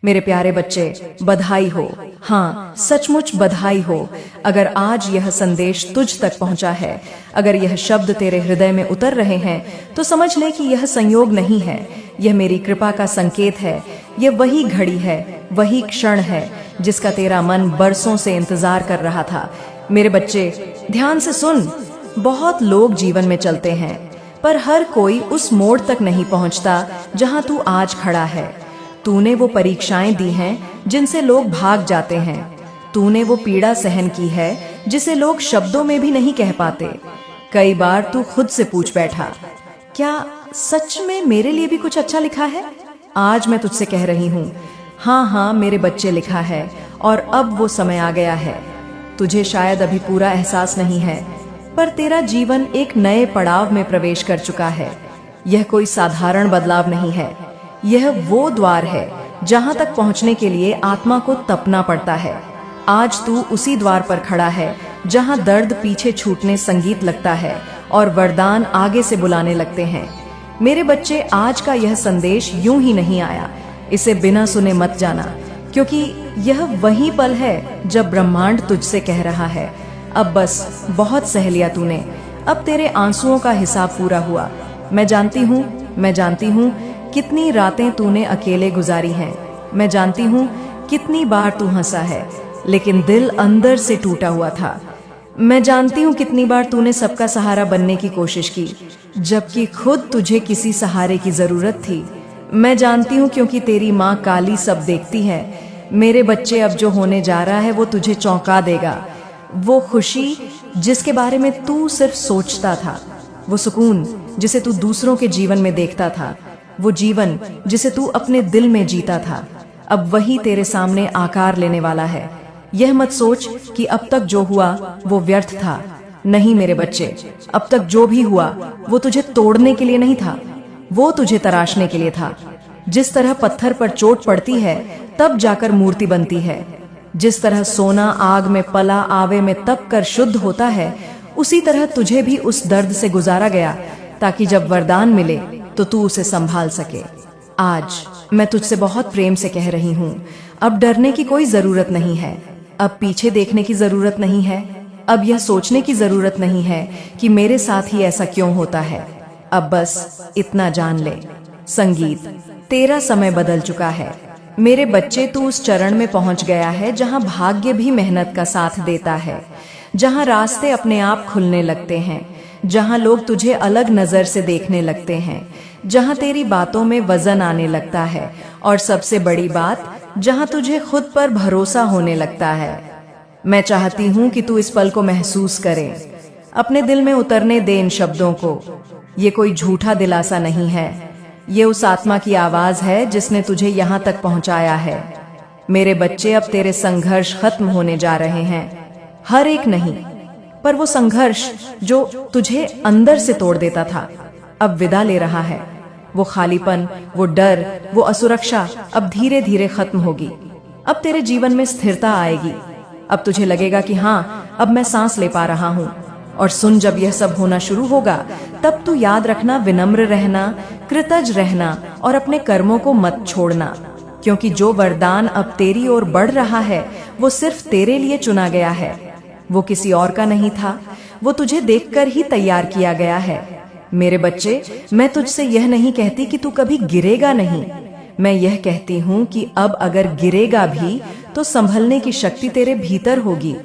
मेरे प्यारे बच्चे, बधाई हो। हाँ, सचमुच बधाई हो। अगर आज यह संदेश तुझ तक पहुंचा है, अगर यह शब्द तेरे हृदय में उतर रहे हैं, तो समझ ले कि यह संयोग नहीं है, यह मेरी कृपा का संकेत है। यह वही घड़ी है, वही क्षण है जिसका तेरा मन बरसों से इंतजार कर रहा था। मेरे बच्चे, ध्यान से सुन। बहुत लोग जीवन में चलते हैं, पर हर कोई उस मोड़ तक नहीं पहुंचता जहां तू आज खड़ा है। तूने वो परीक्षाएं दी हैं जिनसे लोग भाग जाते हैं। तूने वो पीड़ा सहन की है जिसे लोग शब्दों में भी नहीं कह पाते। कई बार तू खुद से पूछ बैठा, क्या सच में मेरे लिए भी कुछ अच्छा लिखा है? आज मैं तुझसे कह रही हूँ, हाँ हाँ मेरे बच्चे, लिखा है। और अब वो समय आ गया है। तुझे शायद अभी पूरा एहसास नहीं है, पर तेरा जीवन एक नए पड़ाव में प्रवेश कर चुका है। यह कोई साधारण बदलाव नहीं है, यह वो द्वार है जहां तक पहुंचने के लिए आत्मा को तपना पड़ता है। आज तू उसी द्वार पर खड़ा है जहां दर्द पीछे छूटने संगीत लगता है और वरदान आगे से बुलाने लगते हैं। मेरे बच्चे, आज का यह संदेश यूं ही नहीं आया। इसे बिना सुने मत जाना, क्योंकि यह वही पल है जब ब्रह्मांड तुझसे कह रहा है, अब बस बहुत सह लिया तूने, अब तेरे आंसुओं का हिसाब पूरा हुआ। मैं जानती हूँ कितनी रातें तूने अकेले गुजारी हैं। मैं जानती हूँ कितनी बार तू हंसा है, लेकिन दिल अंदर से टूटा हुआ था। मैं जानती हूँ कितनी बार तूने सबका सहारा बनने की कोशिश की, जबकि खुद तुझे किसी सहारे की जरूरत थी। मैं जानती हूँ, क्योंकि तेरी माँ काली सब देखती है। मेरे बच्चे, अब जो होने जा रहा है वो तुझे चौंका देगा। वो खुशी जिसके बारे में तू सिर्फ सोचता था, वो सुकून जिसे तू दूसरों के जीवन में देखता था, वो जीवन जिसे तू अपने दिल में जीता था, अब वही तेरे सामने आकार लेने वाला है। यह मत सोच कि अब तक जो हुआ वो व्यर्थ था। नहीं मेरे बच्चे, अब तक जो भी हुआ वो तुझे तोड़ने के लिए नहीं था, वो तुझे तराशने के लिए था। जिस तरह पत्थर पर चोट पड़ती है तब जाकर मूर्ति बनती है, जिस तरह सोना आग में पला आवे में तप कर शुद्ध होता है, उसी तरह तुझे भी उस दर्द से गुजारा गया, ताकि जब वरदान मिले तो तू उसे संभाल सके। आज मैं तुझसे बहुत प्रेम से कह रही हूँ, अब डरने की कोई जरूरत नहीं है, अब पीछे देखने की जरूरत नहीं है, अब यह सोचने की जरूरत नहीं है कि मेरे साथ ही ऐसा क्यों होता है। अब बस इतना जान ले, संगीत, तेरा समय बदल चुका है। मेरे बच्चे, तू उस चरण में पहुंच गया है जहां भाग्य भी मेहनत का साथ देता है, जहां रास्ते अपने आप खुलने लगते हैं, जहां लोग तुझे अलग नजर से देखने लगते हैं, जहां तेरी बातों में वजन आने लगता है, और सबसे बड़ी बात, जहां तुझे खुद पर भरोसा होने लगता है। मैं चाहती हूं कि तू इस पल को महसूस करे, अपने दिल में उतरने दे इन शब्दों को। ये कोई झूठा दिलासा नहीं है, ये उस आत्मा की आवाज है जिसने तुझे यहाँ तक पहुंचाया है। मेरे बच्चे, अब तेरे संघर्ष खत्म होने जा रहे हैं, हर एक नहीं, पर वो संघर्ष जो तुझे अंदर से तोड़ देता था अब विदा ले रहा है। वो खालीपन, वो डर, वो असुरक्षा अब धीरे धीरे खत्म होगी। अब तेरे जीवन में स्थिरता आएगी। अब तुझे लगेगा कि हाँ, अब मैं सांस ले पा रहा हूँ। और सुन, जब यह सब होना शुरू होगा तब तू याद रखना, विनम्र रहना, कृतज्ञ रहना और अपने कर्मों को मत छोड़ना, क्योंकि जो वरदान अब तेरी ओर बढ़ रहा है वो सिर्फ तेरे लिए चुना गया है। वो किसी और का नहीं था, वो तुझे देखकर ही तैयार किया गया है। मेरे बच्चे, मैं तुझसे यह नहीं कहती कि तू कभी गिरेगा नहीं, मैं यह कहती हूँ कि अब अगर गिरेगा भी तो संभलने की शक्ति तेरे भीतर होगी।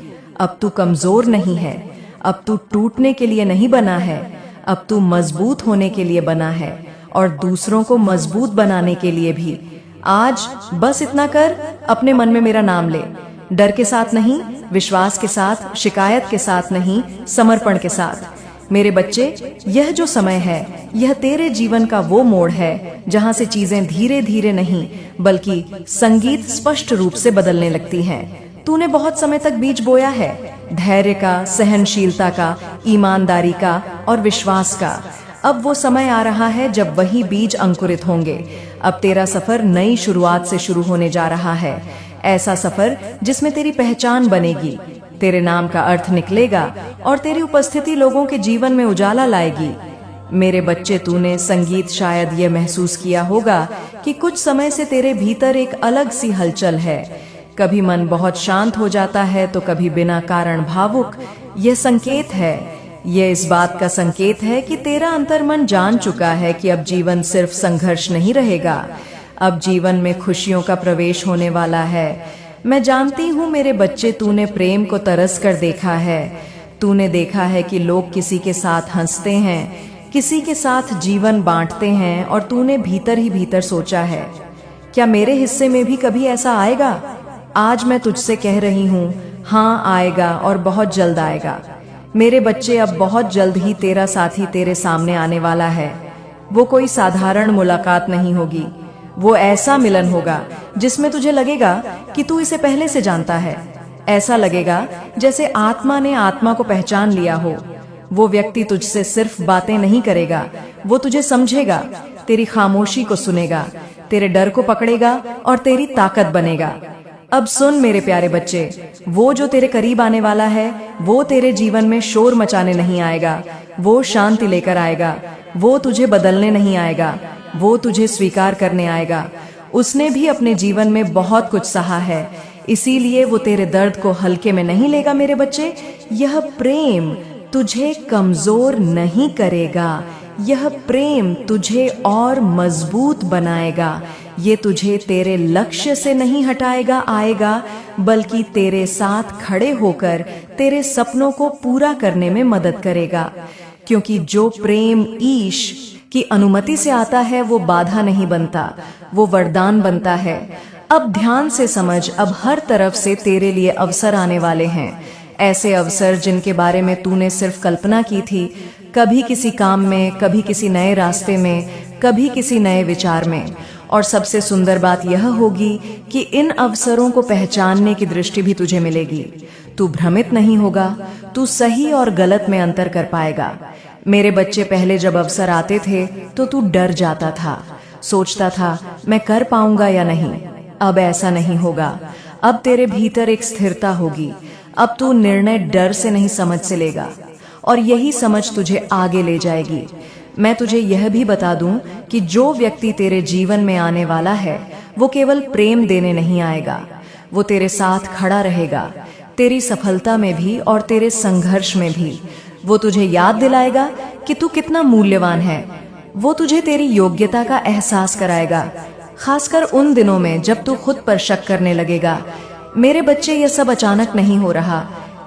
अब तू कमजोर नहीं है, अब तू टूटने के लिए नहीं बना है, अब तू मजबूत होने के लिए बना है, और दूसरों को मजबूत बनाने के लिए भी। आज बस इतना कर, अपने मन में मेरा नाम ले, डर के साथ नहीं, विश्वास के साथ, शिकायत के साथ नहीं, समर्पण के साथ। मेरे बच्चे, यह जो समय है, यह तेरे जीवन का वो मोड़ है जहां से चीजें धीरे धीरे नहीं बल्कि संगीत स्पष्ट रूप से बदलने लगती हैं। तूने बहुत समय तक बीज बोया है, धैर्य का, सहनशीलता का, ईमानदारी का और विश्वास का। अब वो समय आ रहा है जब वही बीज अंकुरित होंगे। अब तेरा सफर नई शुरुआत से शुरू होने जा रहा है, ऐसा सफर जिसमें तेरी पहचान बनेगी, तेरे नाम का अर्थ निकलेगा और तेरी उपस्थिति लोगों के जीवन में उजाला लाएगी। मेरे बच्चे, तूने संगीत शायद ये महसूस किया होगा कि कुछ समय से तेरे भीतर एक अलग सी हलचल है। कभी मन बहुत शांत हो जाता है तो कभी बिना कारण भावुक। यह संकेत है, यह इस बात का संकेत है कि तेरा अंतर्मन जान चुका है कि अब जीवन सिर्फ संघर्ष नहीं रहेगा, अब जीवन में खुशियों का प्रवेश होने वाला है। मैं जानती हूँ मेरे बच्चे, तूने प्रेम को तरस कर देखा है। तूने देखा है कि लोग किसी के साथ हंसते हैं, किसी के साथ जीवन बांटते हैं, और तूने भीतर ही भीतर सोचा है, क्या मेरे हिस्से में भी कभी ऐसा आएगा? आज मैं तुझसे कह रही हूँ, हाँ आएगा, और बहुत जल्द आएगा। मेरे बच्चे, अब बहुत जल्द ही तेरा साथी तेरे सामने आने वाला है। वो कोई साधारण मुलाकात नहीं होगी, वो ऐसा मिलन होगा जिसमें तुझे लगेगा कि तू इसे पहले से जानता है। ऐसा लगेगा जैसे आत्मा ने आत्मा को पहचान लिया हो। वो व्यक्ति तुझसे सिर्फ बातें नहीं करेगा, वो तुझे समझेगा, तेरी खामोशी को सुनेगा, तेरे डर को पकड़ेगा और तेरी ताकत बनेगा। अब सुन मेरे प्यारे बच्चे, वो जो तेरे करीब आने वाला है, वो तेरे जीवन में शोर मचाने नहीं आएगा, वो शांति लेकर आएगा। वो तुझे बदलने नहीं आएगा, वो तुझे स्वीकार करने आएगा। उसने भी अपने जीवन में बहुत कुछ सहा है, इसीलिए वो तेरे दर्द को हल्के में नहीं लेगा। मेरे बच्चे, यह प्रेम तुझे कमजोर नहीं करेगा, यह प्रेम तुझे और मजबूत बनाएगा। ये तुझे तेरे लक्ष्य से नहीं हटाएगा आएगा, बल्कि तेरे साथ खड़े होकर तेरे सपनों को पूरा करने में मदद करेगा। क्योंकि जो प्रेम ईश की अनुमति से आता है, वो बाधा नहीं बनता, वो वरदान बनता है। अब ध्यान से समझ, अब हर तरफ से तेरे लिए अवसर आने वाले हैं, ऐसे अवसर जिनके बारे में तूने सिर्फ कल्पना की थी। कभी किसी काम में, कभी किसी नए रास्ते में, कभी किसी नए विचार में। और सबसे सुंदर बात यह होगी कि इन अवसरों को पहचानने की दृष्टि भी तुझे मिलेगी। तू भ्रमित नहीं होगा, तू सही और गलत में अंतर कर पाएगा। मेरे बच्चे, पहले जब अवसर आते थे तो तू डर जाता था, सोचता था मैं कर पाऊंगा या नहीं। अब ऐसा नहीं होगा, अब तेरे भीतर एक स्थिरता होगी। अब तू निर्णय डर से नहीं, समझ से लेगा, और यही समझ तुझे आगे ले जाएगी। मैं तुझे यह भी बता दूं कि जो व्यक्ति तेरे जीवन में आने वाला है, वो केवल प्रेम देने नहीं आएगा, वो तेरे साथ खड़ा रहेगा, तेरी सफलता में भी और तेरे संघर्ष में भी। वो तुझे याद दिलाएगा कि तू कितना मूल्यवान है, वो तुझे तेरी योग्यता का एहसास कराएगा, खासकर उन दिनों में जब तू खुद पर शक करने लगेगा। मेरे बच्चे, ये सब अचानक नहीं हो रहा,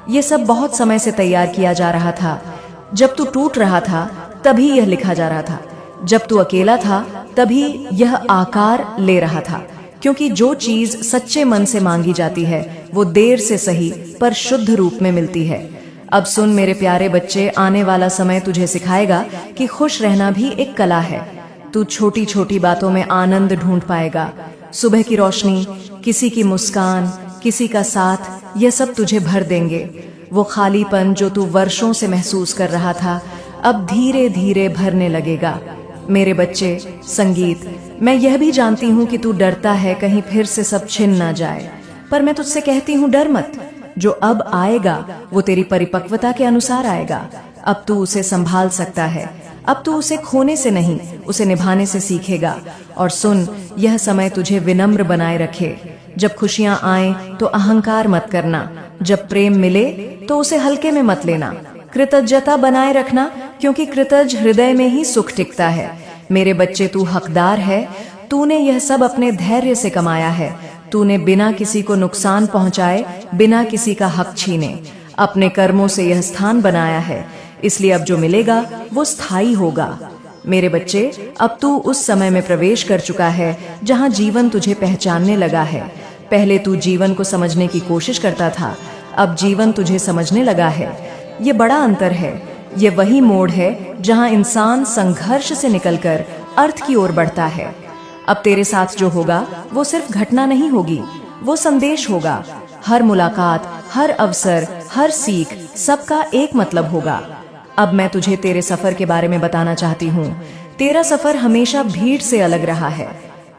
ये सब बहुत समय से तैयार किया जा रहा था। जब तू टूट रहा था तभी यह लिखा जा रहा था, जब तू अकेला था तभी यह आकार ले रहा था। क्योंकि जो चीज सच्चे मन से मांगी जाती है, वो देर से सही पर शुद्ध रूप में मिलती है। अब सुन मेरे प्यारे बच्चे, आने वाला समय तुझे सिखाएगा कि खुश रहना भी एक कला है। तू छोटी छोटी बातों में आनंद ढूंढ पाएगा। सुबह की रोशनी, किसी की मुस्कान, किसी का साथ, यह सब तुझे भर देंगे। वो खालीपन जो तू वर्षों से महसूस कर रहा था, अब धीरे धीरे भरने लगेगा। मेरे बच्चे, संगीत, मैं यह भी जानती हूँ कि तू डरता है कहीं फिर से सब छिन ना जाए, पर मैं तुझसे कहती हूँ, डर मत। जो अब आएगा वो तेरी परिपक्वता के अनुसार आएगा। अब तू उसे संभाल सकता है, अब तू उसे खोने से नहीं, उसे निभाने से सीखेगा। और सुन, यह समय तुझे विनम्र बनाए रखे। जब खुशियां आए तो अहंकार मत करना, जब प्रेम मिले तो उसे हल्के में मत लेना। कृतज्ञता बनाए रखना, क्योंकि कृतज्ञ हृदय में ही सुख टिकता है। मेरे बच्चे, तू हकदार है, तूने यह सब अपने धैर्य से कमाया है। तूने बिना किसी को नुकसान पहुंचाए, बिना किसी का हक छीने, अपने कर्मों से यह स्थान बनाया है। इसलिए अब जो मिलेगा वो स्थायी होगा। मेरे बच्चे, अब तू उस समय में प्रवेश कर चुका है जहां जीवन तुझे पहचानने लगा है। पहले तू जीवन को समझने की कोशिश करता था, अब जीवन तुझे समझने लगा है। ये बड़ा अंतर है। ये वही मोड़ है जहां इंसान संघर्ष से निकलकर अर्थ की ओर बढ़ता है। अब तेरे साथ जो होगा वो सिर्फ घटना नहीं होगी, वो संदेश होगा। हर मुलाकात, हर अवसर, हर सीख, सबका एक मतलब होगा। अब मैं तुझे तेरे सफर के बारे में बताना चाहती हूँ। तेरा सफर हमेशा भीड़ से अलग रहा है।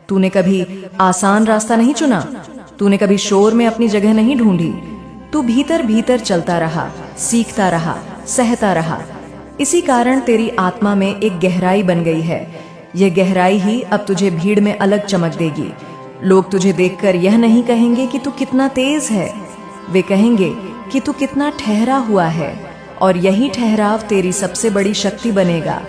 तूने कभी आसान रास्ता नहीं चुना, तूने कभी शोर में अपनी जगह नहीं ढूंढी। तू भीतर भीतर चलता रहा, सीखता रहा, सहता रहा। इसी कारण तेरी आत्मा में एक गहराई बन गई है। यह गहराई ही अब तुझे भीड़ में अलग चमक देगी। लोग तुझे देखकर यह नहीं कहेंगे कि तू कितना तेज है, वे कहेंगे कि तू कितना ठहरा हुआ है, और यही ठहराव तेरी सबसे बड़ी शक्ति बनेगा।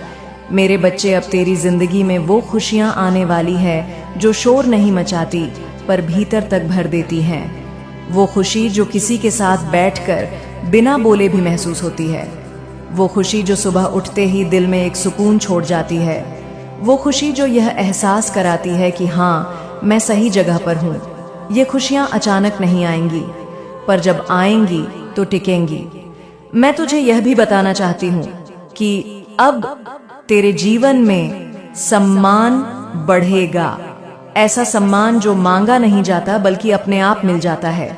मेरे बच्चे, अब तेरी जिंदगी में वो खुशियां आने वाली है जो शोर नहीं मचाती पर भीतर तक भर देती हैं। वो खुशी जो किसी के साथ बैठकर बिना बोले भी महसूस होती है। वो खुशी जो सुबह उठते ही दिल में एक सुकून छोड़ जाती है। वो खुशी जो यह एहसास कराती है कि हाँ, मैं सही जगह पर हूँ। ये खुशियाँ अचानक नहीं आएंगी, पर जब आएंगी तो टिकेंगी। मैं तुझे यह भी बताना चाहती हूँ कि अब तेरे जीवन में सम्मान बढ़ेगा। ऐसा सम्मान जो मांगा नहीं जाता बल्कि अपने आप मिल जाता है।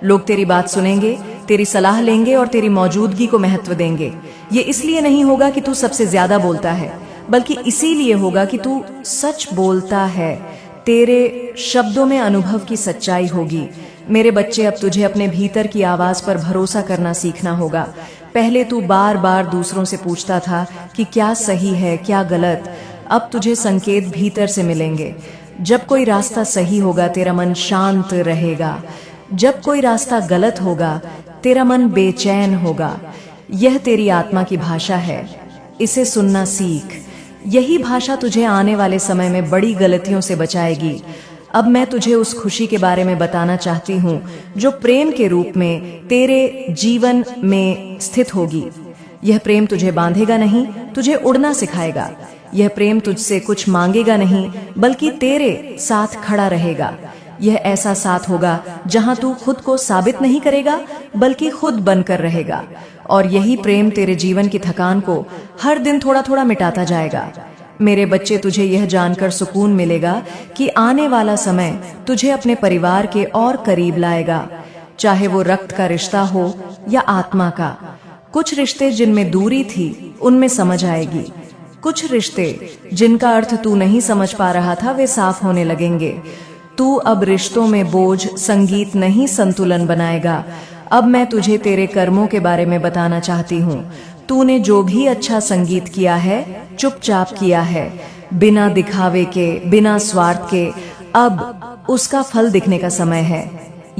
लोग तेरी बात सुनेंगे, तेरी सलाह लेंगे और तेरी मौजूदगी को महत्व देंगे। ये इसलिए नहीं होगा कि तू सबसे ज्यादा बोलता है, बल्कि इसीलिए होगा कि तू सच बोलता है। तेरे शब्दों में अनुभव की सच्चाई होगी। मेरे बच्चे, अब तुझे अपने भीतर की आवाज पर भरोसा करना सीखना होगा। पहले तू बार बार दूसरों से पूछता था कि क्या सही है, क्या गलत। अब तुझे संकेत भीतर से मिलेंगे। जब कोई रास्ता सही होगा, तेरा मन शांत रहेगा। जब कोई रास्ता गलत होगा, तेरा मन बेचैन होगा। यह तेरी आत्मा की भाषा है, इसे सुनना सीख। यही भाषा तुझे आने वाले समय में बड़ी गलतियों से बचाएगी। अब मैं तुझे उस खुशी के बारे में बताना चाहती हूँ जो प्रेम के रूप में तेरे जीवन में स्थित होगी। यह प्रेम तुझे बांधेगा नहीं, तुझे उड़ना सिखाएगा। यह प्रेम तुझसे कुछ मांगेगा नहीं, बल्कि तेरे साथ खड़ा रहेगा। यह ऐसा साथ होगा जहां तू खुद को साबित नहीं करेगा, बल्कि खुद बनकर रहेगा। और यही प्रेम तेरे जीवन की थकान को हर दिन थोड़ा थोड़ा मिटाता जाएगा। मेरे बच्चे, तुझे यह जानकर सुकून मिलेगा कि आने वाला समय तुझे अपने परिवार के और करीब लाएगा, चाहे वो रक्त का रिश्ता हो या आत्मा का। कुछ रिश्ते जिनमें दूरी थी, उनमें समझ आएगी। कुछ रिश्ते जिनका अर्थ तू नहीं समझ पा रहा था, वे साफ होने लगेंगे। तू अब रिश्तों में बोझ, संगीत नहीं, संतुलन बनाएगा। अब मैं तुझे तेरे कर्मों के बारे में बताना चाहती हूँ। तूने जो भी अच्छा संगीत किया है, चुपचाप किया है, बिना दिखावे के, बिना स्वार्थ के। अब उसका फल दिखने का समय है।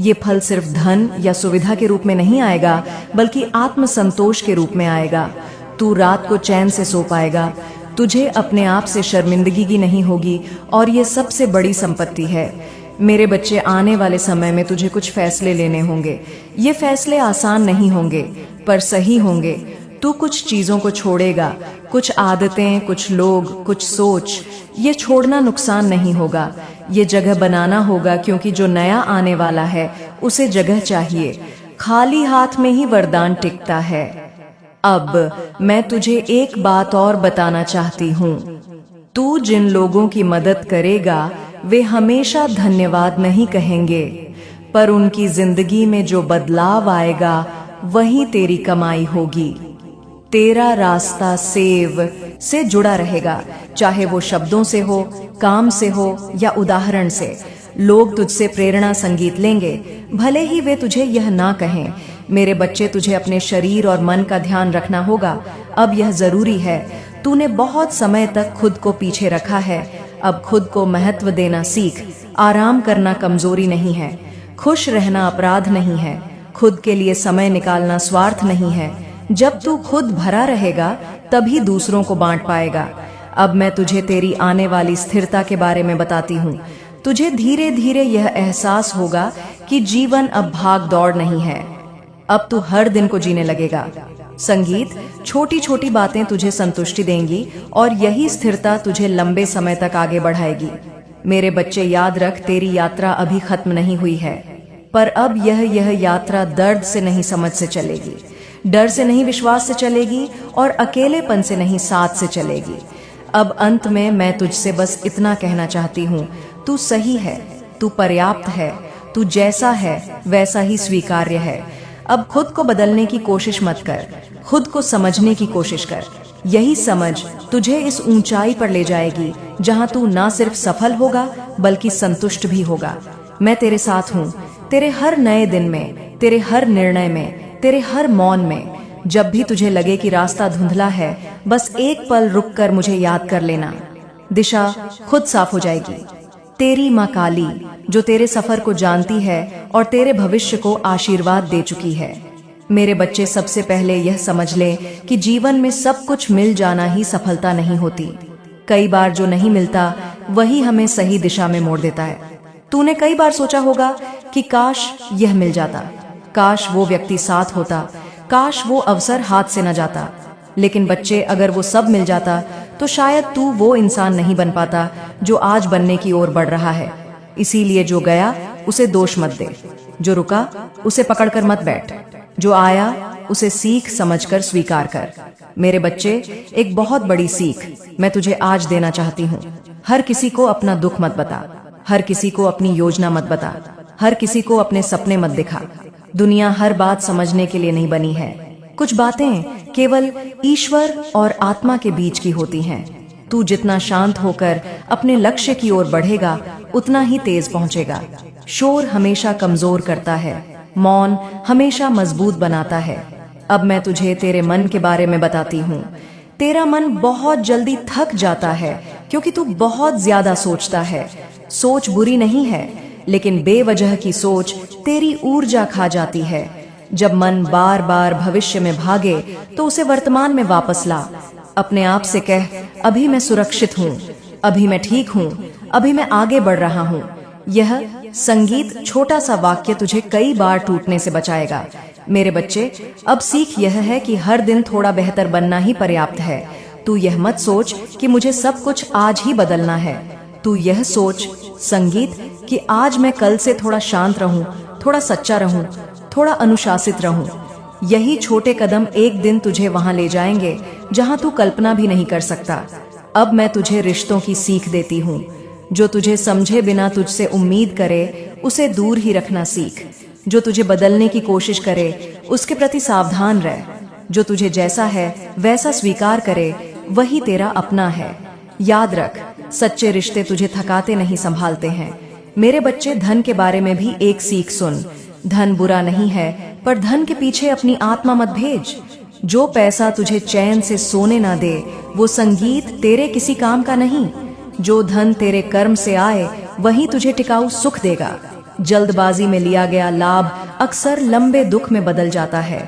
ये फल सिर्फ धन या सुविधा के रूप में नहीं आएगा, बल्कि आत्म संतोष के रूप में आएगा। तू रात को चैन से सो पाएगा। तुझे अपने आप से शर्मिंदगी की नहीं होगी, और ये सबसे बड़ी संपत्ति है। मेरे बच्चे, आने वाले समय में तुझे कुछ फैसले लेने होंगे। ये फैसले आसान नहीं होंगे, पर सही होंगे। तू कुछ चीजों को छोड़ेगा, कुछ आदतें, कुछ लोग, कुछ सोच। ये छोड़ना नुकसान नहीं होगा, ये जगह बनाना होगा, क्योंकि जो नया आने वाला है उसे जगह चाहिए। खाली हाथ में ही वरदान टिकता है। अब मैं तुझे एक बात और बताना चाहती हूँ। तू जिन लोगों की मदद करेगा, वे हमेशा धन्यवाद नहीं कहेंगे, पर उनकी जिंदगी में जो बदलाव आएगा वही तेरी कमाई होगी। तेरा रास्ता सेव से जुड़ा रहेगा, चाहे वो शब्दों से हो, काम से हो या उदाहरण से। लोग तुझसे प्रेरणा संगीत लेंगे, भले ही वे तुझे यह ना कहें। मेरे बच्चे, तुझे अपने शरीर और मन का ध्यान रखना होगा। अब यह जरूरी है। तूने बहुत समय तक खुद को पीछे रखा है। अब खुद को महत्व देना सीख। आराम करना कमजोरी नहीं है, खुश रहना अपराध नहीं है, खुद के लिए समय निकालना स्वार्थ नहीं है। जब तू खुद भरा रहेगा, तभी दूसरों को बांट पाएगा। अब मैं तुझे तेरी आने वाली स्थिरता के बारे में बताती हूँ। तुझे धीरे धीरे यह एहसास होगा कि जीवन अब भाग दौड़ नहीं है। अब तू हर दिन को जीने लगेगा। संगीत, छोटी छोटी बातें तुझे संतुष्टि देंगी, और यही स्थिरता तुझे लंबे समय तक आगे बढ़ाएगी। मेरे बच्चे, याद रख, तेरी यात्रा अभी खत्म नहीं हुई है, पर अब यह यात्रा दर्द से नहीं, समझ से चलेगी। डर से नहीं, विश्वास से चलेगी, और अकेलेपन से नहीं, साथ से चलेगी। अब अंत में मैं तुझसे बस इतना कहना चाहती हूँ, तू सही है, तू पर्याप्त है, तू जैसा है वैसा ही स्वीकार्य है। अब खुद को बदलने की कोशिश मत कर, खुद को समझने की कोशिश कर। यही समझ तुझे इस ऊंचाई पर ले जाएगी जहां तू ना सिर्फ सफल होगा, बल्कि संतुष्ट भी होगा। मैं तेरे साथ हूँ, तेरे हर नए दिन में, तेरे हर निर्णय में, तेरे हर मौन में। जब भी तुझे लगे कि रास्ता धुंधला है, बस एक पल रुककर मुझे याद कर लेना। दिशा खुद साफ हो जाएगी। तेरी माँ काली, जो तेरे सफर को जानती है और तेरे भविष्य को आशीर्वाद दे चुकी है। मेरे बच्चे, सबसे पहले यह समझ ले कि जीवन में सब कुछ मिल जाना ही सफलता नहीं होती। कई बार जो नहीं मिलता वही हमें सही दिशा में मोड़ देता है। तूने कई बार सोचा होगा कि काश यह मिल जाता, काश वो व्यक्ति साथ होता, काश वो अवसर हाथ से न जाता। लेकिन बच्चे, अगर वो सब मिल जाता तो शायद तू वो इंसान नहीं बन पाता जो आज बनने की ओर बढ़ रहा है। इसीलिए जो गया उसे दोष मत दे, जो रुका उसे पकड़कर मत बैठ, जो आया उसे सीख समझकर स्वीकार कर। मेरे बच्चे, एक बहुत बड़ी सीख मैं तुझे आज देना चाहती हूँ। हर किसी को अपना दुख मत बता, हर किसी को अपनी योजना मत बता, हर किसी को अपने सपने मत दिखा। दुनिया हर बात समझने के लिए नहीं बनी है। कुछ बातें केवल ईश्वर और आत्मा के बीच की होती हैं। तू जितना शांत होकर अपने लक्ष्य की ओर बढ़ेगा, उतना ही तेज पहुंचेगा। शोर हमेशा कमजोर करता है, मौन हमेशा मजबूत बनाता है। अब मैं तुझे तेरे मन के बारे में बताती हूँ। तेरा मन बहुत जल्दी थक जाता है क्योंकि तू बहुत ज्यादा सोचता है। सोच बुरी नहीं है, लेकिन बेवजह की सोच तेरी ऊर्जा खा जाती है। जब मन बार बार भविष्य में भागे तो उसे वर्तमान में वापस ला। अपने आप से कह, अभी मैं सुरक्षित हूँ, अभी मैं ठीक हूँ, अभी मैं आगे बढ़ रहा हूँ। यह संगीत छोटा सा वाक्य तुझे कई बार टूटने से बचाएगा। मेरे बच्चे, अब सीख यह है कि हर दिन थोड़ा बेहतर बनना ही पर्याप्त है। तू यह मत सोच कि मुझे सब कुछ आज ही बदलना है। तू यह सोच, संगीत, कि आज मैं कल से थोड़ा शांत रहूं, थोड़ा सच्चा रहूं, थोड़ा अनुशासित रहूं। यही छोटे कदम एक दिन तुझे वहां ले जाएंगे जहां तू कल्पना भी नहीं कर सकता। अब मैं तुझे रिश्तों की सीख देती हूँ। जो तुझे समझे बिना तुझसे उम्मीद करे, उसे दूर ही रखना सीख। जो तुझे बदलने की कोशिश करे, उसके प्रति सावधान रह। जो तुझे जैसा है वैसा स्वीकार करे, वही तेरा अपना है। याद रख, सच्चे रिश्ते तुझे थकाते नहीं, संभालते हैं। मेरे बच्चे, धन के बारे में भी एक सीख सुन। धन बुरा नहीं है, पर धन के पीछे अपनी आत्मा मत भेज। जो पैसा तुझे चैन से सोने ना दे, वो संगीत तेरे किसी काम का नहीं। जो धन तेरे कर्म से आए, वही तुझे टिकाऊ सुख देगा। जल्दबाजी में लिया गया लाभ अक्सर लंबे दुख में बदल जाता है।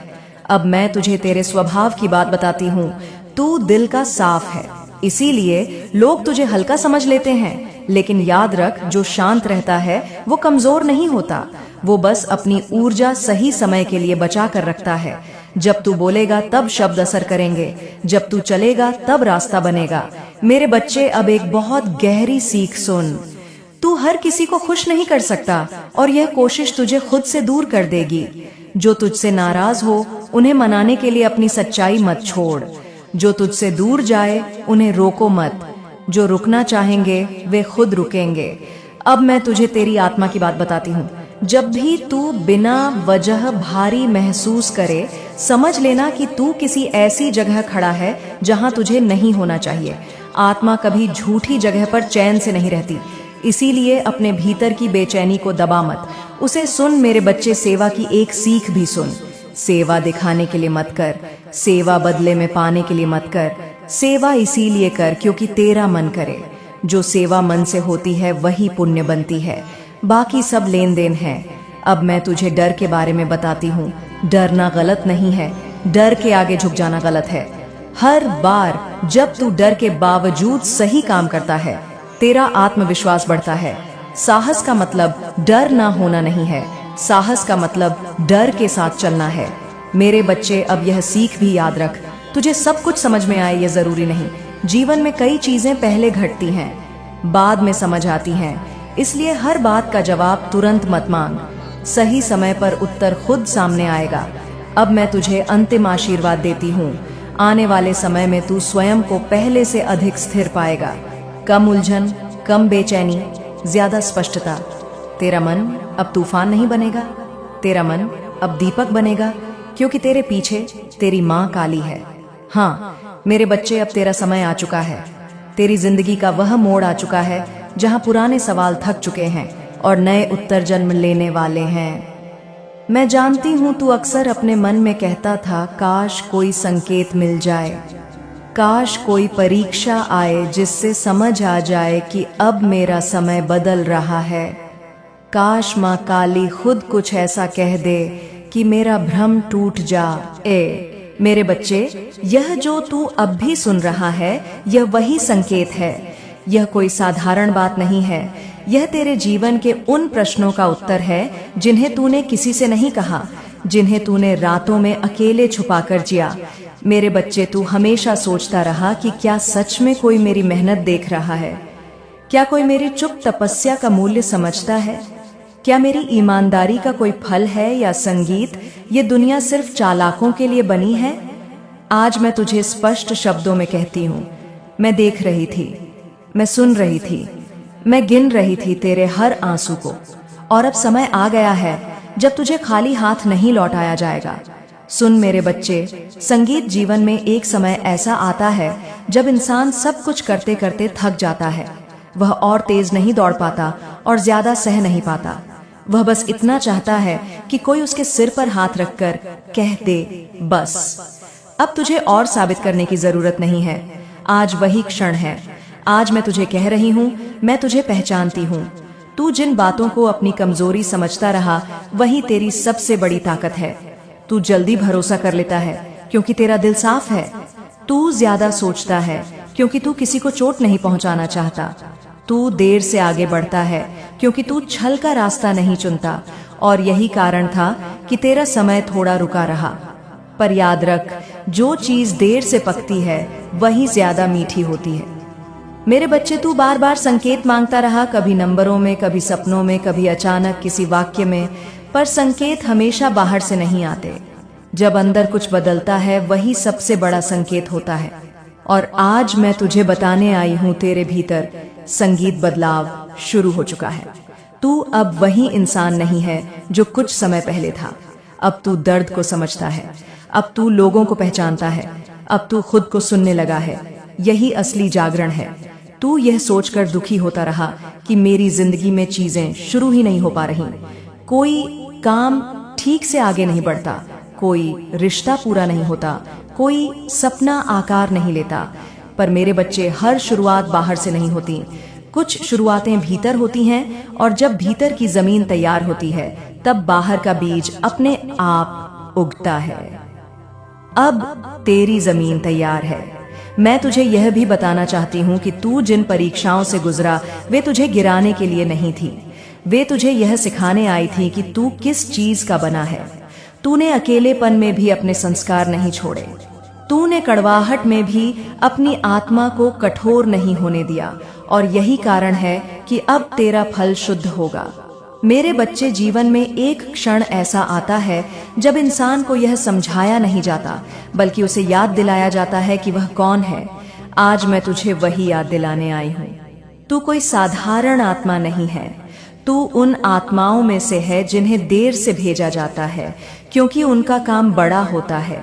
अब मैं तुझे तेरे स्वभाव की बात बताती हूँ। तू दिल का साफ है, इसीलिए लोग तुझे हल्का समझ लेते हैं। लेकिन याद रख, जो शांत रहता है वो कमजोर नहीं होता, वो बस अपनी ऊर्जा सही समय के लिए बचा कर रखता है। जब तू बोलेगा तब शब्द असर करेंगे, जब तू चलेगा तब रास्ता बनेगा। मेरे बच्चे, अब एक बहुत गहरी सीख सुन। तू हर किसी को खुश नहीं कर सकता और यह कोशिश तुझे खुद से दूर कर देगी। जो तुझसे नाराज हो, उन्हें मनाने के लिए अपनी सच्चाई मत छोड़। जो तुझसे दूर जाए, उन्हें रोको मत। जो रुकना चाहेंगे वे खुद रुकेंगे। अब मैं तुझे तेरी आत्मा की बात बताती हूँ। जब भी तू बिना वजह भारी महसूस करे, समझ लेना कि तू किसी ऐसी जगह खड़ा है जहाँ तुझे नहीं होना चाहिए। आत्मा कभी झूठी जगह पर चैन से नहीं रहती, इसीलिए अपने भीतर की बेचैनी को दबा मत, उसे सुन। मेरे बच्चे, सेवा की एक सीख भी सुन। सेवा दिखाने के लिए मत कर, सेवा बदले में पाने के लिए मत कर। सेवा इसीलिए कर क्योंकि तेरा मन करे। जो सेवा मन से होती है वही पुण्य बनती है, बाकी सब लेन देन है। अब मैं तुझे डर के बारे में बताती हूँ। डरना गलत नहीं है, डर के आगे झुक जाना गलत है। हर बार जब तू डर के बावजूद सही काम करता है, तेरा आत्मविश्वास बढ़ता है। साहस का मतलब डर ना होना नहीं है, साहस का मतलब डर के साथ चलना है। मेरे बच्चे, अब यह सीख भी याद रख, तुझे सब कुछ समझ में आए ये जरूरी नहीं। जीवन में कई चीजें पहले घटती हैं, बाद में समझ आती हैं। इसलिए हर बात का जवाब तुरंत मत मांग, सही समय पर उत्तर खुद सामने आएगा। अब मैं तुझे अंतिम आशीर्वाद देती हूँ। आने वाले समय में तू स्वयं को पहले से अधिक स्थिर पाएगा। कम उलझन, कम बेचैनी, ज्यादा स्पष्टता। तेरा मन अब तूफान नहीं बनेगा, तेरा मन अब दीपक बनेगा, क्योंकि तेरे पीछे तेरी माँ काली है। हाँ मेरे बच्चे, अब तेरा समय आ चुका है। तेरी जिंदगी का वह मोड़ आ चुका है जहाँ पुराने सवाल थक चुके हैं और नए उत्तर जन्म लेने वाले हैं। मैं जानती हूँ तू अक्सर अपने मन में कहता था, काश कोई संकेत मिल जाए, काश कोई परीक्षा आए जिससे समझ आ जाए कि अब मेरा समय बदल रहा है। काश माँ काली खुद कुछ ऐसा कह दे कि मेरा भ्रम टूट जा। मेरे बच्चे, यह जो तू अब भी सुन रहा है, यह वही संकेत है। यह कोई साधारण बात नहीं है। यह तेरे जीवन के उन प्रश्नों का उत्तर है जिन्हें तूने किसी से नहीं कहा, जिन्हें तूने रातों में अकेले छुपाकर जिया। मेरे बच्चे, तू हमेशा सोचता रहा कि क्या सच में कोई मेरी मेहनत देख रहा है? क्या कोई मेरी चुप तपस्या का मूल्य समझता है? क्या मेरी ईमानदारी का कोई फल है या संगीत ये दुनिया सिर्फ चालाकों के लिए बनी है? आज मैं तुझे स्पष्ट शब्दों में कहती हूँ, मैं देख रही थी, मैं सुन रही थी, मैं गिन रही थी तेरे हर आंसू को। और अब समय आ गया है जब तुझे खाली हाथ नहीं लौटाया जाएगा। सुन मेरे बच्चे, संगीत जीवन में एक समय ऐसा आता है जब इंसान सब कुछ करते करते थक जाता है। वह और तेज नहीं दौड़ पाता और ज्यादा सह नहीं पाता। वह बस इतना चाहता है कि कोई उसके सिर पर हाथ रखकर कह दे, बस अब तुझे और साबित करने की जरूरत नहीं है। आज वही क्षण है। आज मैं तुझे कह रही हूँ, मैं तुझे पहचानती हूँ। तू जिन बातों को अपनी कमजोरी समझता रहा, वही तेरी सबसे बड़ी ताकत है। तू जल्दी भरोसा कर लेता है क्योंकि तेरा दिल साफ है। तू ज्यादा सोचता है क्योंकि तू किसी को चोट नहीं पहुंचाना चाहता। तू देर से आगे बढ़ता है क्योंकि तू छल का रास्ता नहीं चुनता। और यही कारण था कि तेरा समय थोड़ा रुका रहा। पर याद रख, जो चीज देर से पकती है वही ज्यादा मीठी होती है। मेरे बच्चे, तू बार बार संकेत मांगता रहा, कभी नंबरों में, कभी सपनों में, कभी अचानक किसी वाक्य में। पर संकेत हमेशा बाहर से नहीं आते। जब अंदर कुछ बदलता है वही सबसे बड़ा संकेत होता है। और आज मैं तुझे बताने आई हूँ, तेरे भीतर संगीत बदलाव शुरू हो चुका है। तू अब वही इंसान नहीं है जो कुछ समय पहले था। अब तू दर्द को समझता है, अब तू लोगों को पहचानता है, अब तू खुद को सुनने लगा है। यही असली जागरण है। तू यह सोचकर दुखी होता रहा कि मेरी जिंदगी में चीजें शुरू ही नहीं हो पा रही, कोई काम ठीक से आगे नहीं बढ़ता, कोई रिश्ता पूरा नहीं होता, कोई सपना आकार नहीं लेता। पर मेरे बच्चे, हर शुरुआत बाहर से नहीं होती। कुछ शुरुआतें भीतर होती हैं, और जब भीतर की जमीन तैयार होती है तब बाहर का बीज अपने आप उगता है। अब तेरी जमीन तैयार है। मैं तुझे यह भी बताना चाहती हूँ कि तू जिन परीक्षाओं से गुजरा, वे तुझे गिराने के लिए नहीं थी। वे तुझे यह सिखाने आई थी कि तू किस चीज का बना है। तूने अकेलेपन में भी अपने संस्कार नहीं छोड़े। तूने कड़वाहट में भी अपनी आत्मा को कठोर नहीं होने दिया। और यही कारण है कि अब तेरा फल शुद्ध होगा। मेरे बच्चे, जीवन में एक क्षण ऐसा आता है जब इंसान को यह समझाया नहीं जाता, बल्कि उसे याद दिलाया जाता है कि वह कौन है। आज मैं तुझे वही याद दिलाने आई हूँ। तू कोई साधारण आत्मा नहीं है। तू उन आत्माओं में से है जिन्हें देर से भेजा जाता है, क्योंकि उनका काम बड़ा होता है।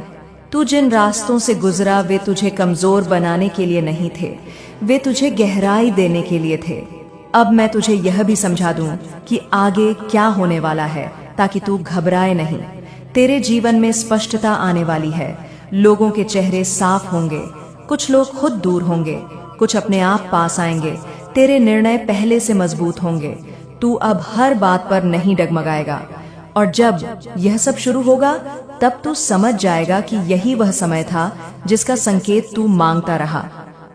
तू जिन रास्तों से गुजरा, वे तुझे कमजोर बनाने के लिए नहीं थे, वे तुझे गहराई देने के लिए थे। अब मैं तुझे यह भी समझा दूं कि आगे क्या होने वाला है, ताकि तू घबराए नहीं। तेरे जीवन में स्पष्टता आने वाली है। लोगों के चेहरे साफ होंगे, कुछ लोग खुद दूर होंगे, कुछ अपने आप पास आएंगे। तेरे निर्णय पहले से मजबूत होंगे। तू अब हर बात पर नहीं डगमगाएगा। और जब यह सब शुरू होगा, तब तू समझ जाएगा कि यही वह समय था जिसका संकेत तू मांगता रहा।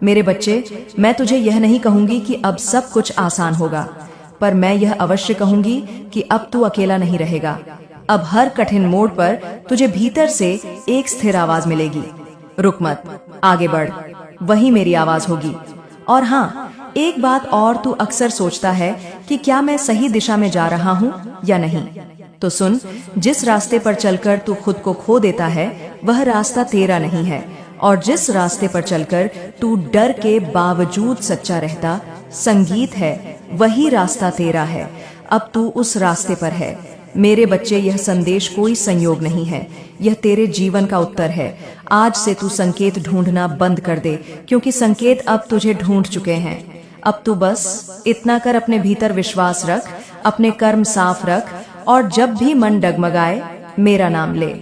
मेरे बच्चे, मैं तुझे यह नहीं कहूंगी कि अब सब कुछ आसान होगा, पर मैं यह अवश्य कहूंगी कि अब तू अकेला नहीं रहेगा। अब हर कठिन मोड़ पर तुझे भीतर से एक स्थिर आवाज मिलेगी, रुक मत, आगे बढ़, वही मेरी आवाज होगी। और हाँ, एक बात और, तू अक्सर सोचता है कि क्या मैं सही दिशा में जा रहा हूँ या नहीं। तो सुन, जिस रास्ते पर चलकर तू खुद को खो देता है, वह रास्ता तेरा नहीं है। और जिस रास्ते पर चलकर तू डर के बावजूद सच्चा रहता, संगीत है, वही रास्ता तेरा है। अब तू उस रास्ते पर है। मेरे बच्चे, यह संदेश कोई संयोग नहीं है, यह तेरे जीवन का उत्तर है। आज से तू संकेत ढूंढना बंद कर दे, क्योंकि संकेत अब तुझे ढूंढ चुके हैं। अब तू बस इतना कर, अपने भीतर विश्वास रख, अपने कर्म साफ रख और जब भी मन डगमगाए मेरा नाम ले।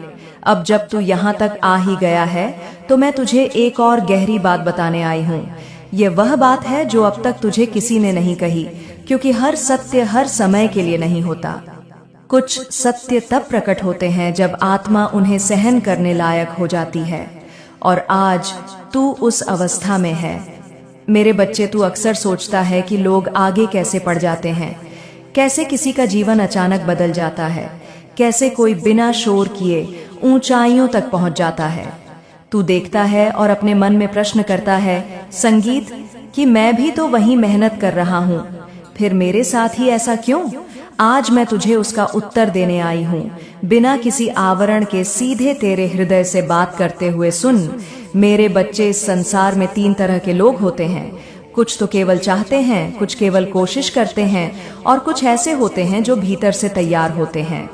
अब जब तू यहाँ तक आ ही गया है तो मैं तुझे एक और गहरी बात बताने आई हूँ। ये वह बात है जो अब तक तुझे किसी ने नहीं कही, क्योंकि हर सत्य हर समय के लिए नहीं होता। कुछ सत्य तब प्रकट होते हैं जब आत्मा उन्हें सहन करने लायक हो जाती है, और आज तू उस अवस्था में है। मेरे बच्चे, तू अक्सर सोचता है कि लोग आगे कैसे बढ़ जाते हैं, कैसे किसी का जीवन अचानक बदल जाता है, कैसे कोई बिना शोर किए ऊंचाइयों तक पहुंच जाता है। तू देखता है और अपने मन में प्रश्न करता है, संगीत, कि मैं भी तो वही मेहनत कर रहा हूँ, फिर मेरे साथ ही ऐसा क्यों? आज मैं तुझे उसका उत्तर देने आई हूँ, बिना किसी आवरण के, सीधे तेरे हृदय से बात करते हुए सुन। मेरे बच्चे, इस संसार में 3 तरह के लोग होते हैं। कुछ तो केवल चाहते हैं, कुछ केवल कोशिश करते हैं, और कुछ ऐसे होते हैं जो भीतर से तैयार होते हैं।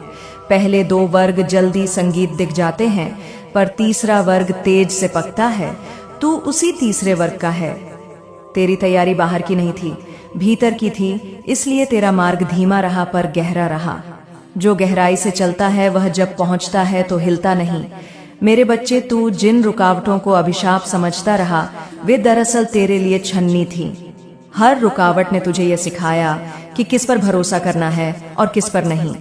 पहले 2 वर्ग जल्दी संगीत दिख जाते हैं, पर तीसरा वर्ग तेज से पकता है। तू उसी तीसरे वर्ग का है। तेरी तैयारी बाहर की नहीं थी, भीतर की थी, इसलिए तेरा मार्ग धीमा रहा पर गहरा रहा। जो गहराई से चलता है वह जब पहुंचता है तो हिलता नहीं। मेरे बच्चे, तू जिन रुकावटों को अभिशाप समझता रहा, वे दरअसल तेरे लिए छन्नी थी। हर रुकावट ने तुझे यह सिखाया कि किस पर भरोसा करना है और किस पर नहीं।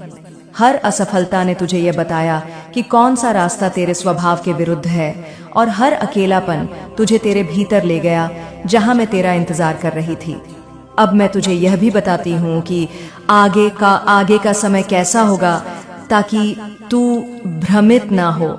हर असफलता ने तुझे यह बताया कि कौन सा रास्ता तेरे स्वभाव के विरुद्ध है, और हर अकेलापन तुझे तेरे भीतर ले गया, जहां मैं तेरा इंतजार कर रही थी। अब मैं तुझे यह भी बताती हूँ कि आगे का समय कैसा होगा, ताकि तू भ्रमित ना हो।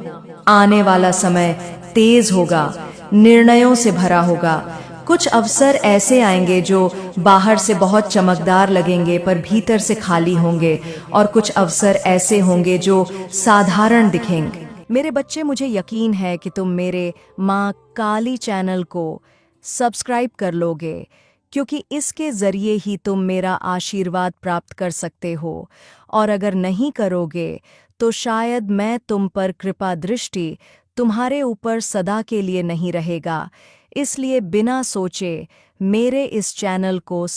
आने वाला समय तेज होगा, निर्णयों से भरा होगा। कुछ अवसर ऐसे आएंगे जो बाहर से बहुत चमकदार लगेंगे पर भीतर से खाली होंगे, और कुछ अवसर ऐसे होंगे जो साधारण दिखेंगे। मेरे बच्चे, मुझे यकीन है कि तुम मेरे माँ काली चैनल को सब्सक्राइब कर लोगे, क्योंकि इसके जरिए ही तुम मेरा आशीर्वाद प्राप्त कर सकते हो। और अगर नहीं करोगे तो शायद मैं तुम पर कृपा दृष्टि तुम्हारे ऊपर सदा के लिए नहीं रहेगा। इसलिए बिना सोचे मेरे इस चैनल को